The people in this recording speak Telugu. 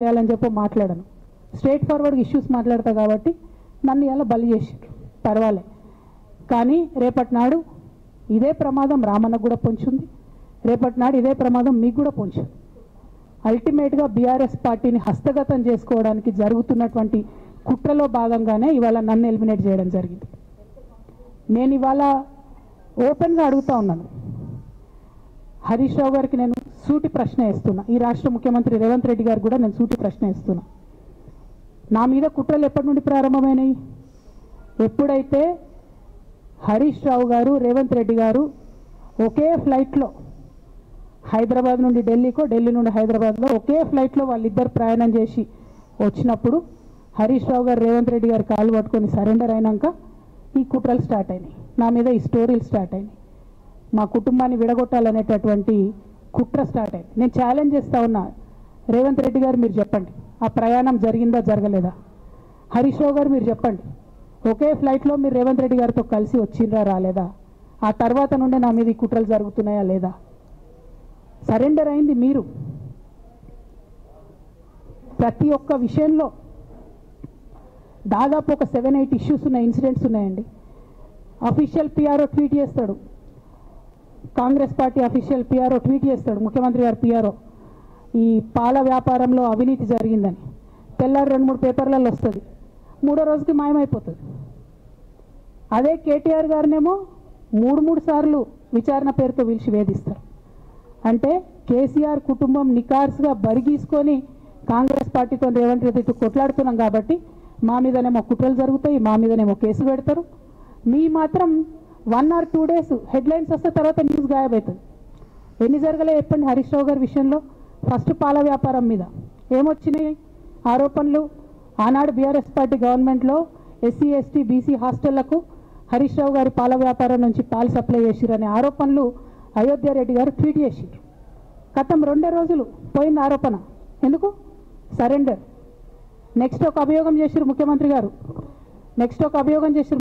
చేయాలని చెప్పి మాట్లాడను. స్ట్రైట్ ఫార్వర్డ్ ఇష్యూస్ మాట్లాడతా కాబట్టి నన్ను ఇలా బలి చేసారు, పర్వాలే. కానీ రేపటి నాడు ఇదే ప్రమాదం రామన్నకు కూడా పొంచుంది, రేపటి నాడు ఇదే ప్రమాదం మీకు కూడా పొంచుంది. అల్టిమేట్గా బీఆర్ఎస్ పార్టీని హస్తగతం చేసుకోవడానికి జరుగుతున్నటువంటి కుట్రలో భాగంగానే ఇవాళ నన్ను ఎలిమినేట్ చేయడం జరిగింది. నేను ఇవాళ ఓపెన్గా అడుగుతా ఉన్నాను, హరీష్ రావు గారికి నేను సూటి ప్రశ్న వేస్తున్నా, ఈ రాష్ట్ర ముఖ్యమంత్రి రేవంత్ రెడ్డి గారు కూడా నేను సూటి ప్రశ్న వేస్తున్నా. నా మీద కుట్రలు ఎప్పటి నుండి ప్రారంభమైనాయి? ఎప్పుడైతే హరీష్ రావు గారు రేవంత్ రెడ్డి గారు ఒకే ఫ్లైట్లో హైదరాబాద్ నుండి ఢిల్లీకో, ఢిల్లీ నుండి హైదరాబాద్లో ఒకే ఫ్లైట్లో వాళ్ళిద్దరు ప్రయాణం చేసి వచ్చినప్పుడు హరీష్ రావు గారు రేవంత్ రెడ్డి గారు కాలు పట్టుకొని సరెండర్ అయినాక ఈ కుట్రలు స్టార్ట్ అయినాయి, నా మీద ఈ స్టోరీలు స్టార్ట్ అయినాయి, మా కుటుంబాన్ని విడగొట్టాలనేటటువంటి కుట్ర స్టార్ట్ అయింది. నేను ఛాలెంజ్ చేస్తా ఉన్నా, రేవంత్ రెడ్డి గారు మీరు చెప్పండి, ఆ ప్రయాణం జరిగిందా జరగలేదా? హరీష్ రావు గారు మీరు చెప్పండి, ఒకే ఫ్లైట్లో మీరు రేవంత్ రెడ్డి గారితో కలిసి వచ్చిండ్రా రాలేదా? ఆ తర్వాత నుండే నా మీద ఈ కుట్రలు జరుగుతున్నాయా లేదా? సరెండర్ అయింది మీరు. ప్రతి ఒక్క విషయంలో దాదాపు ఒక 7-8 ఇష్యూస్ ఉన్నాయి, ఇన్సిడెంట్స్ ఉన్నాయండి. అఫీషియల్ పిఆర్ఓ ట్వీట్ చేస్తాడు, Congress party official PRO tweet చేస్తాడు, ముఖ్యమంత్రి గారు పిఆర్ఓ, ఈ పాల వ్యాపారంలో అవినీతి జరిగిందని. తెల్లారి 2-3 పేపర్లలో వస్తుంది, 3వ రోజుకి మాయమైపోతుంది. అదే కేటీఆర్ గారినేమో 3 సార్లు విచారణ పేరుతో పిలిచి వేధిస్తారు. అంటే కేసీఆర్ కుటుంబం నికార్స్గా బరిగీసుకొని కాంగ్రెస్ పార్టీతో రేవంత్ రెడ్డి కొట్లాడుతున్నాం కాబట్టి మా మీదనేమో కుట్రలు జరుగుతాయి, మా మీదనేమో కేసు పెడతారు. మీ మాత్రం 1 or 2 days హెడ్లైన్స్ వస్తే తర్వాత న్యూస్ గాయబవుతుంది. ఎన్ని జరగలే చెప్పండి హరీష్ రావు గారి విషయంలో? ఫస్ట్ పాల వ్యాపారం మీద ఏమొచ్చినాయి ఆరోపణలు? ఆనాడు బీఆర్ఎస్ పార్టీ గవర్నమెంట్లో SC ST BC హాస్టళ్లకు Harish Rao గారి పాల వ్యాపారం నుంచి పాలు సప్లై చేసిరనే ఆరోపణలు అయోధ్య రెడ్డి గారు ట్వీట్ చేసిరు. గతం 2 రోజులు పోయింది ఆరోపణ. ఎందుకు? సరెండర్. నెక్స్ట్ ఒక అభియోగం చేసిరు ముఖ్యమంత్రి గారు, నెక్స్ట్ ఒక అభియోగం చేసిరు